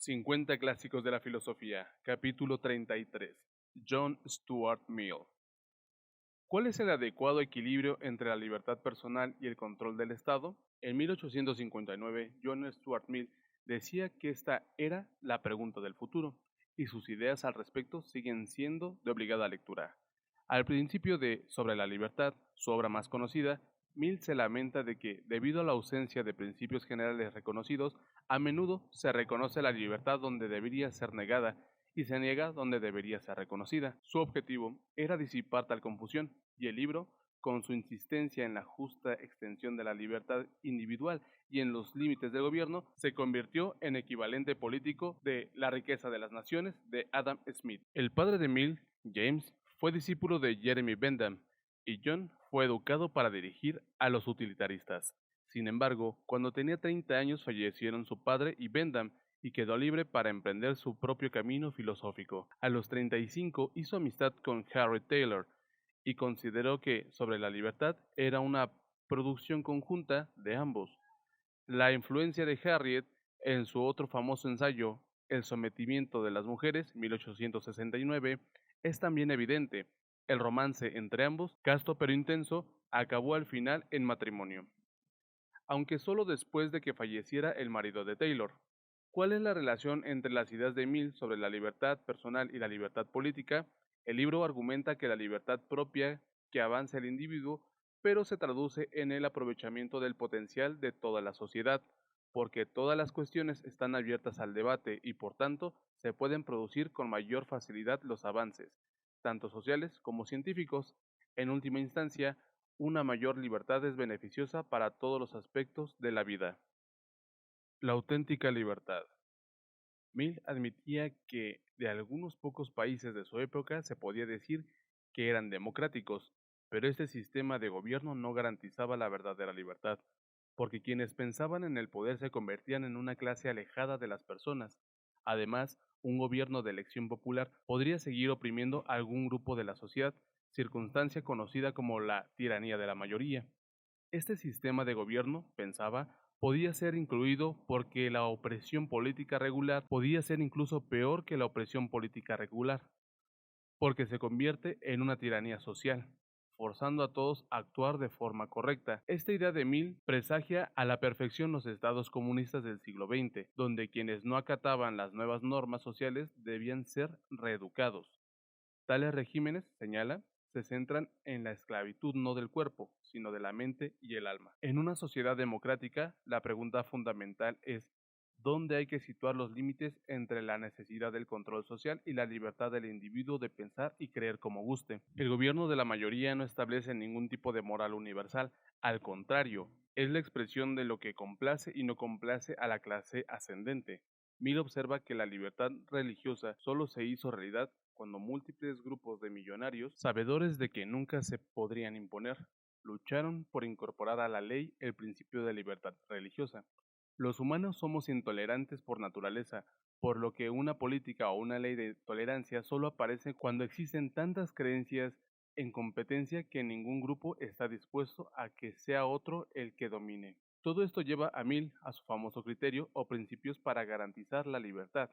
50 clásicos de la filosofía, capítulo 33. John Stuart Mill. ¿Cuál es el adecuado equilibrio entre la libertad personal y el control del Estado? En 1859, John Stuart Mill decía que esta era la pregunta del futuro, y sus ideas al respecto siguen siendo de obligada lectura. Al principio de Sobre la libertad, su obra más conocida, Mill se lamenta de que, debido a la ausencia de principios generales reconocidos, a menudo se reconoce la libertad donde debería ser negada y se niega donde debería ser reconocida. Su objetivo era disipar tal confusión, y el libro, con su insistencia en la justa extensión de la libertad individual y en los límites del gobierno, se convirtió en equivalente político de La riqueza de las naciones de Adam Smith. El padre de Mill, James, fue discípulo de Jeremy Bentham, y John fue educado para dirigir a los utilitaristas. Sin embargo, cuando tenía 30 años fallecieron su padre y Bentham, y quedó libre para emprender su propio camino filosófico. A los 35 hizo amistad con Harry Taylor y consideró que Sobre la libertad era una producción conjunta de ambos. La influencia de Harriet en su otro famoso ensayo, El sometimiento de las mujeres, 1869, es también evidente. El romance entre ambos, casto pero intenso, acabó al final en matrimonio, aunque solo después de que falleciera el marido de Taylor. ¿Cuál es la relación entre las ideas de Mill sobre la libertad personal y la libertad política? El libro argumenta que la libertad propia que avanza el individuo, pero se traduce en el aprovechamiento del potencial de toda la sociedad, porque todas las cuestiones están abiertas al debate y por tanto se pueden producir con mayor facilidad los avances, tanto sociales como científicos. En última instancia, una mayor libertad es beneficiosa para todos los aspectos de la vida. La auténtica libertad. Mill admitía que de algunos pocos países de su época se podía decir que eran democráticos, pero este sistema de gobierno no garantizaba la verdadera libertad, porque quienes pensaban en el poder se convertían en una clase alejada de las personas. Además, un gobierno de elección popular podría seguir oprimiendo a algún grupo de la sociedad, circunstancia conocida como la tiranía de la mayoría. Este sistema de gobierno, pensaba, podía ser incluido porque la opresión política regular podía ser incluso peor que la opresión política regular, porque se convierte en una tiranía social, forzando a todos a actuar de forma correcta. Esta idea de Mill presagia a la perfección los estados comunistas del siglo XX, donde quienes no acataban las nuevas normas sociales debían ser reeducados. Tales regímenes, señala, se centran en la esclavitud no del cuerpo, sino de la mente y el alma. En una sociedad democrática, la pregunta fundamental es ¿dónde hay que situar los límites entre la necesidad del control social y la libertad del individuo de pensar y creer como guste? El gobierno de la mayoría no establece ningún tipo de moral universal, al contrario, es la expresión de lo que complace y no complace a la clase ascendente. Mill observa que la libertad religiosa solo se hizo realidad cuando múltiples grupos de millonarios, sabedores de que nunca se podrían imponer, lucharon por incorporar a la ley el principio de libertad religiosa. Los humanos somos intolerantes por naturaleza, por lo que una política o una ley de tolerancia solo aparece cuando existen tantas creencias en competencia que ningún grupo está dispuesto a que sea otro el que domine. Todo esto lleva a Mill a su famoso criterio o principios para garantizar la libertad,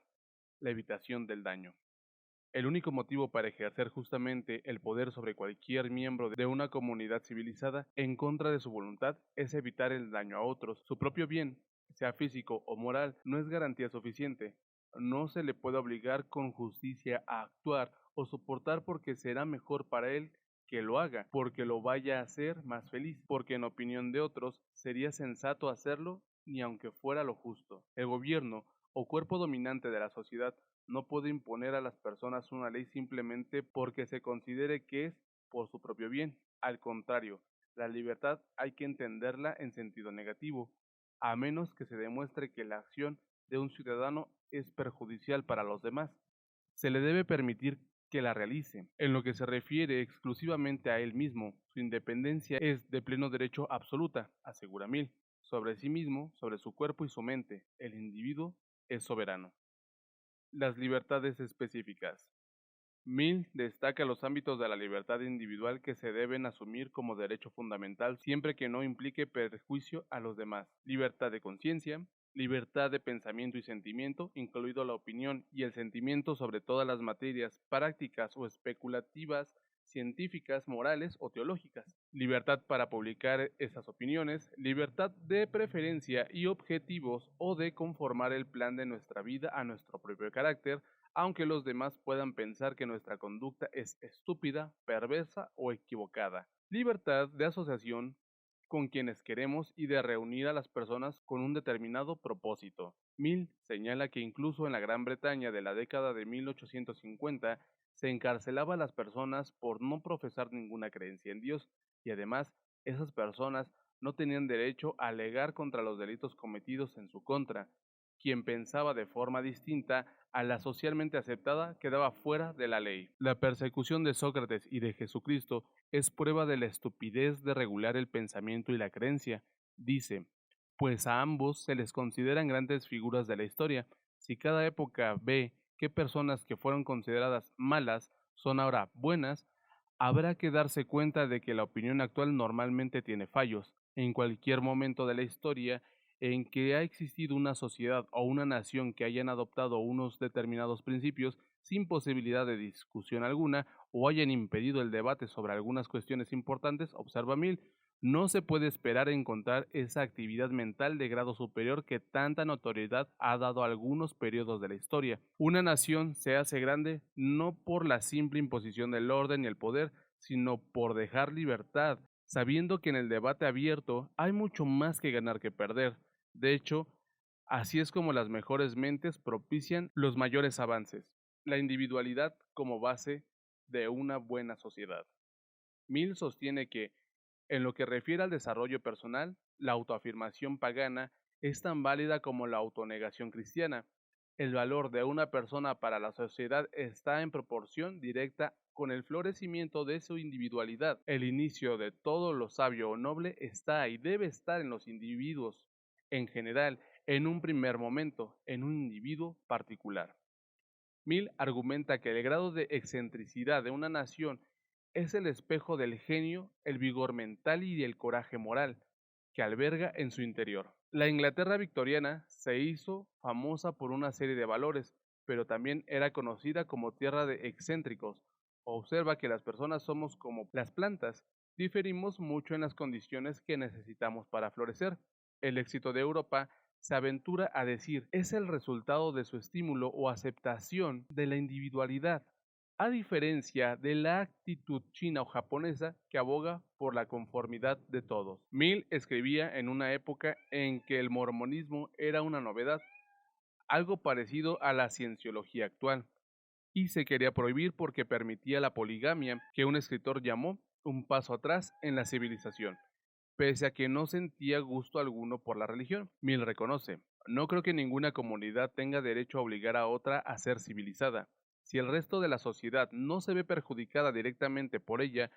la evitación del daño. El único motivo para ejercer justamente el poder sobre cualquier miembro de una comunidad civilizada en contra de su voluntad es evitar el daño a otros. Su propio bien, sea físico o moral, no es garantía suficiente. No se le puede obligar con justicia a actuar o soportar porque será mejor para él que lo haga, porque lo vaya a hacer más feliz, porque en opinión de otros sería sensato hacerlo ni aunque fuera lo justo. El gobierno o cuerpo dominante de la sociedad no puede imponer a las personas una ley simplemente porque se considere que es por su propio bien. Al contrario, la libertad hay que entenderla en sentido negativo, a menos que se demuestre que la acción de un ciudadano es perjudicial para los demás. Se le debe permitir que la realice. En lo que se refiere exclusivamente a él mismo, su independencia es de pleno derecho absoluta, asegura Mill, sobre sí mismo, sobre su cuerpo y su mente. El individuo es soberano. Las libertades específicas. Mill destaca los ámbitos de la libertad individual que se deben asumir como derecho fundamental siempre que no implique perjuicio a los demás. Libertad de conciencia, libertad de pensamiento y sentimiento, incluido la opinión y el sentimiento sobre todas las materias prácticas o especulativas, científicas, morales o teológicas, libertad para publicar esas opiniones, libertad de preferencia y objetivos o de conformar el plan de nuestra vida a nuestro propio carácter, aunque los demás puedan pensar que nuestra conducta es estúpida, perversa o equivocada, libertad de asociación con quienes queremos y de reunir a las personas con un determinado propósito. Mill señala que incluso en la Gran Bretaña de la década de 1850 se encarcelaba a las personas por no profesar ninguna creencia en Dios, y además esas personas no tenían derecho a alegar contra los delitos cometidos en su contra. Quien pensaba de forma distinta a la socialmente aceptada quedaba fuera de la ley. La persecución de Sócrates y de Jesucristo es prueba de la estupidez de regular el pensamiento y la creencia. Dice, pues a ambos se les consideran grandes figuras de la historia. Si cada época ve qué personas que fueron consideradas malas son ahora buenas, habrá que darse cuenta de que la opinión actual normalmente tiene fallos. En cualquier momento de la historia en que ha existido una sociedad o una nación que hayan adoptado unos determinados principios sin posibilidad de discusión alguna o hayan impedido el debate sobre algunas cuestiones importantes, observa Mill, no se puede esperar encontrar esa actividad mental de grado superior que tanta notoriedad ha dado a algunos periodos de la historia. Una nación se hace grande no por la simple imposición del orden y el poder, sino por dejar libertad, sabiendo que en el debate abierto hay mucho más que ganar que perder. De hecho, así es como las mejores mentes propician los mayores avances, la individualidad como base de una buena sociedad. Mill sostiene que, en lo que refiere al desarrollo personal, la autoafirmación pagana es tan válida como la autonegación cristiana. El valor de una persona para la sociedad está en proporción directa con el florecimiento de su individualidad. El inicio de todo lo sabio o noble está y debe estar en los individuos, en general, en un primer momento, en un individuo particular. Mill argumenta que el grado de excentricidad de una nación es el espejo del genio, el vigor mental y el coraje moral que alberga en su interior. La Inglaterra victoriana se hizo famosa por una serie de valores, pero también era conocida como tierra de excéntricos. Observa que las personas somos como las plantas, diferimos mucho en las condiciones que necesitamos para florecer. El éxito de Europa se aventura a decir es el resultado de su estímulo o aceptación de la individualidad, a diferencia de la actitud china o japonesa que aboga por la conformidad de todos. Mill escribía en una época en que el mormonismo era una novedad, algo parecido a la cienciología actual, y se quería prohibir porque permitía la poligamia, que un escritor llamó un paso atrás en la civilización. Pese a que no sentía gusto alguno por la religión, Mill reconoce, no creo que ninguna comunidad tenga derecho a obligar a otra a ser civilizada. Si el resto de la sociedad no se ve perjudicada directamente por ella,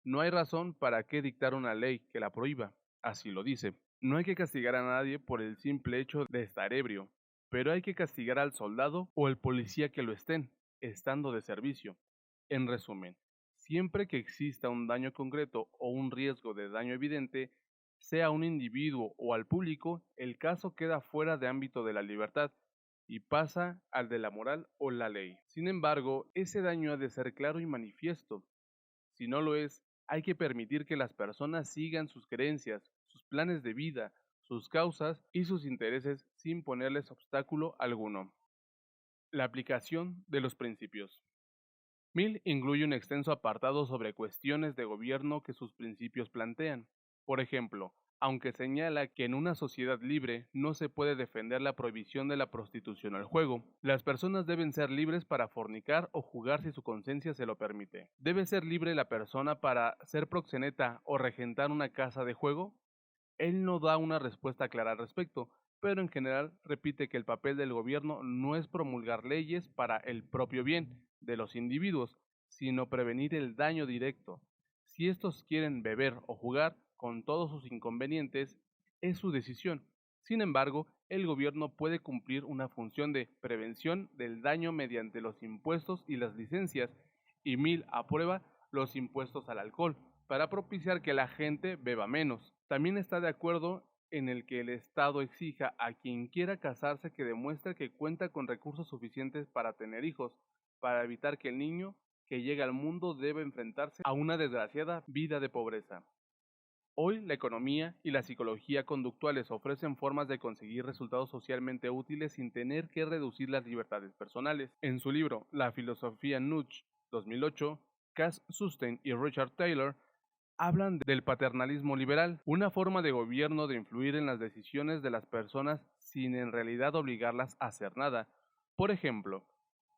no hay razón para qué dictar una ley que la prohíba. Así lo dice. No hay que castigar a nadie por el simple hecho de estar ebrio, pero hay que castigar al soldado o el policía que lo estén, estando de servicio. En resumen, siempre que exista un daño concreto o un riesgo de daño evidente, sea a un individuo o al público, el caso queda fuera de ámbito de la libertad y pasa al de la moral o la ley. Sin embargo, ese daño ha de ser claro y manifiesto. Si no lo es, hay que permitir que las personas sigan sus creencias, sus planes de vida, sus causas y sus intereses sin ponerles obstáculo alguno. La aplicación de los principios. Mill incluye un extenso apartado sobre cuestiones de gobierno que sus principios plantean. Por ejemplo, aunque señala que en una sociedad libre no se puede defender la prohibición de la prostitución al juego, las personas deben ser libres para fornicar o jugar si su conciencia se lo permite. ¿Debe ser libre la persona para ser proxeneta o regentar una casa de juego? Él no da una respuesta clara al respecto, pero en general repite que el papel del gobierno no es promulgar leyes para el propio bien de los individuos, sino prevenir el daño directo. Si estos quieren beber o jugar, con todos sus inconvenientes, es su decisión. Sin embargo, el gobierno puede cumplir una función de prevención del daño mediante los impuestos y las licencias, y Mill aprueba los impuestos al alcohol, para propiciar que la gente beba menos. También está de acuerdo en el que el Estado exija a quien quiera casarse que demuestre que cuenta con recursos suficientes para tener hijos, para evitar que el niño que llega al mundo deba enfrentarse a una desgraciada vida de pobreza. Hoy la economía y la psicología conductuales ofrecen formas de conseguir resultados socialmente útiles sin tener que reducir las libertades personales. En su libro La filosofía Nudge 2008, Cass Sunstein y Richard Taylor hablan del paternalismo liberal, una forma de gobierno de influir en las decisiones de las personas sin en realidad obligarlas a hacer nada. Por ejemplo,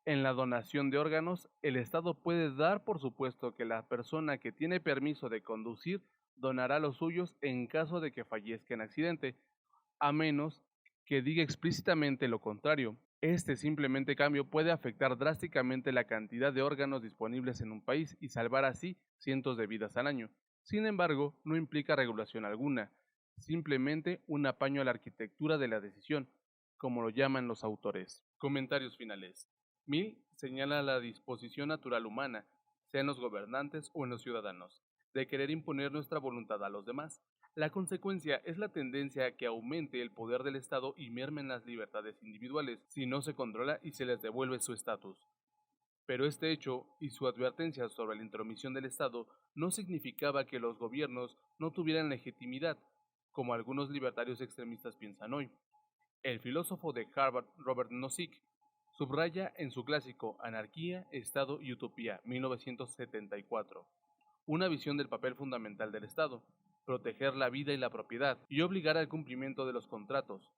en la donación de órganos, el Estado puede dar por supuesto que la persona que tiene permiso de conducir donará los suyos en caso de que fallezca en accidente, a menos que diga explícitamente lo contrario. Este simplemente cambio puede afectar drásticamente la cantidad de órganos disponibles en un país y salvar así cientos de vidas al año. Sin embargo, no implica regulación alguna, simplemente un apaño a la arquitectura de la decisión, como lo llaman los autores. Comentarios finales. Mill señala la disposición natural humana, sea en los gobernantes o en los ciudadanos, de querer imponer nuestra voluntad a los demás. La consecuencia es la tendencia a que aumente el poder del Estado y mermen las libertades individuales si no se controla y se les devuelve su estatus. Pero este hecho y su advertencia sobre la intromisión del Estado no significaba que los gobiernos no tuvieran legitimidad, como algunos libertarios extremistas piensan hoy. El filósofo de Harvard, Robert Nozick, subraya en su clásico Anarquía, Estado y Utopía, 1974, una visión del papel fundamental del Estado, proteger la vida y la propiedad, y obligar al cumplimiento de los contratos.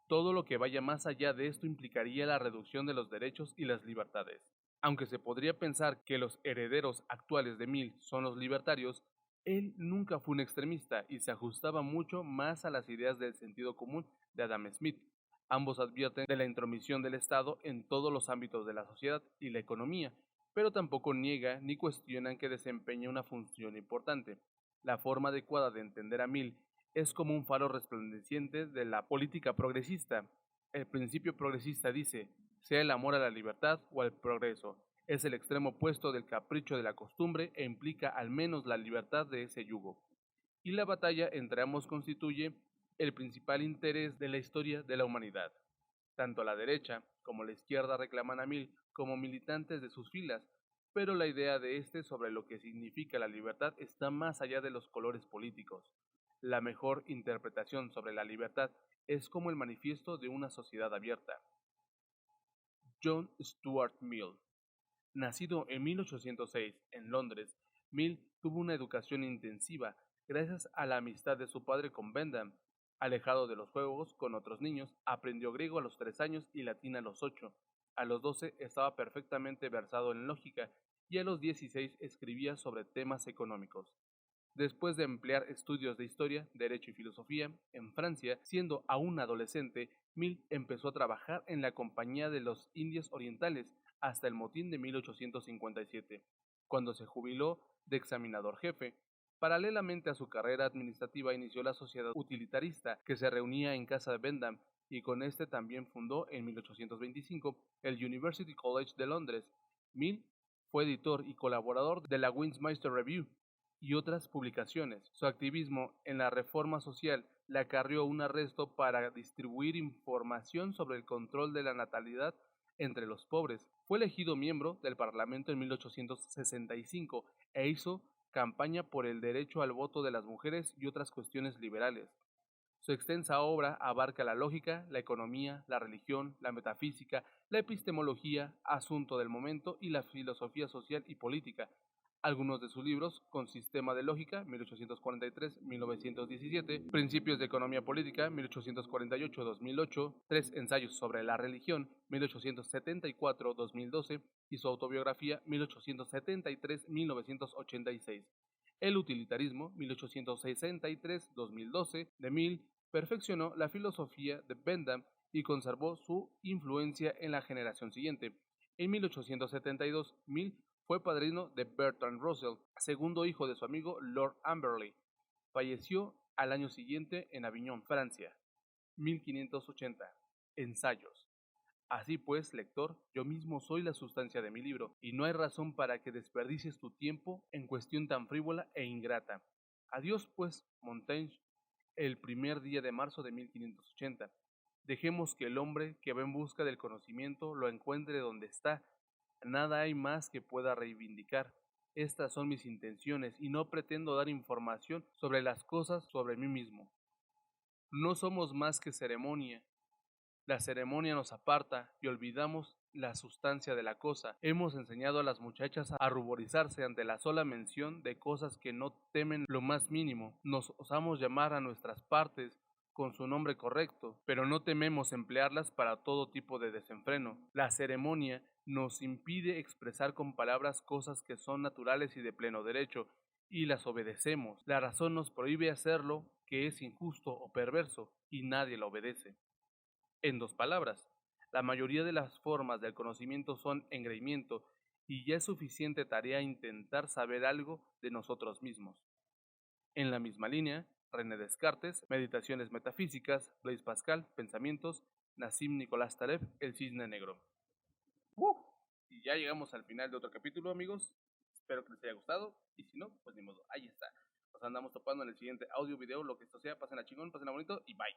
Todo lo que vaya más allá de esto implicaría la reducción de los derechos y las libertades. Aunque se podría pensar que los herederos actuales de Mill son los libertarios, él nunca fue un extremista y se ajustaba mucho más a las ideas del sentido común de Adam Smith. Ambos advierten de la intromisión del Estado en todos los ámbitos de la sociedad y la economía, pero tampoco niega ni cuestionan que desempeña una función importante. La forma adecuada de entender a Mill es como un faro resplandeciente de la política progresista. El principio progresista dice, sea el amor a la libertad o al progreso. Es el extremo opuesto del capricho de la costumbre e implica al menos la libertad de ese yugo. Y la batalla entre ambos constituye el principal interés de la historia de la humanidad. Tanto la derecha como la izquierda reclaman a Mill como militantes de sus filas, pero la idea de este sobre lo que significa la libertad está más allá de los colores políticos. La mejor interpretación sobre la libertad es como el manifiesto de una sociedad abierta. John Stuart Mill. Nacido en 1806 en Londres, Mill tuvo una educación intensiva gracias a la amistad de su padre con Bentham. Alejado de los juegos con otros niños, aprendió griego a los 3 años y latín a los 8. A los 12 estaba perfectamente versado en lógica y a los 16 escribía sobre temas económicos. Después de emplear estudios de historia, derecho y filosofía en Francia, siendo aún adolescente, Mill empezó a trabajar en la Compañía de los Indios Orientales hasta el motín de 1857, cuando se jubiló de examinador jefe. Paralelamente a su carrera administrativa inició la Sociedad Utilitarista, que se reunía en casa de Bentham, y con este también fundó en 1825 el University College de Londres. Mill fue editor y colaborador de la Westminster Review y otras publicaciones. Su activismo en la reforma social le acarrió un arresto para distribuir información sobre el control de la natalidad entre los pobres. Fue elegido miembro del Parlamento en 1865 e hizo campaña por el derecho al voto de las mujeres y otras cuestiones liberales. Su extensa obra abarca la lógica, la economía, la religión, la metafísica, la epistemología, asunto del momento y la filosofía social y política. Algunos de sus libros, con Sistema de Lógica, 1843-1917, Principios de Economía Política, 1848-2008, Tres ensayos sobre la religión, 1874-2012, y su autobiografía, 1873-1986. El utilitarismo, 1863-2012, de Mill, perfeccionó la filosofía de Bentham y conservó su influencia en la generación siguiente. En 1872, Mill fue padrino de Bertrand Russell, segundo hijo de su amigo Lord Amberley. Falleció al año siguiente en Aviñón, Francia. 1580. Ensayos. Así pues, lector, yo mismo soy la sustancia de mi libro, y no hay razón para que desperdicies tu tiempo en cuestión tan frívola e ingrata. Adiós, pues, Montaigne. el primer día de marzo de 1580. Dejemos que el hombre que va en busca del conocimiento lo encuentre donde está. Nada hay más que pueda reivindicar. Estas son mis intenciones y no pretendo dar información sobre las cosas sobre mí mismo. No somos más que ceremonia. La ceremonia nos aparta y olvidamos la sustancia de la cosa. Hemos enseñado a las muchachas a ruborizarse ante la sola mención de cosas que no temen lo más mínimo. Nos osamos llamar a nuestras partes con su nombre correcto, pero no tememos emplearlas para todo tipo de desenfreno. La ceremonia nos impide expresar con palabras cosas que son naturales y de pleno derecho, y las obedecemos. La razón nos prohíbe hacerlo, que es injusto o perverso, y nadie la obedece. En dos palabras, la mayoría de las formas del conocimiento son engreimiento y ya es suficiente tarea intentar saber algo de nosotros mismos. En la misma línea, René Descartes, Meditaciones Metafísicas, Blaise Pascal, Pensamientos, Nassim Nicolás Taleb, El Cisne Negro. Y ya llegamos al final de otro capítulo, amigos. Espero que les haya gustado y si no, pues ni modo, ahí está. Nos andamos topando en el siguiente audio, video, lo que esto sea. Pasen a chingón, pasen a bonito y bye.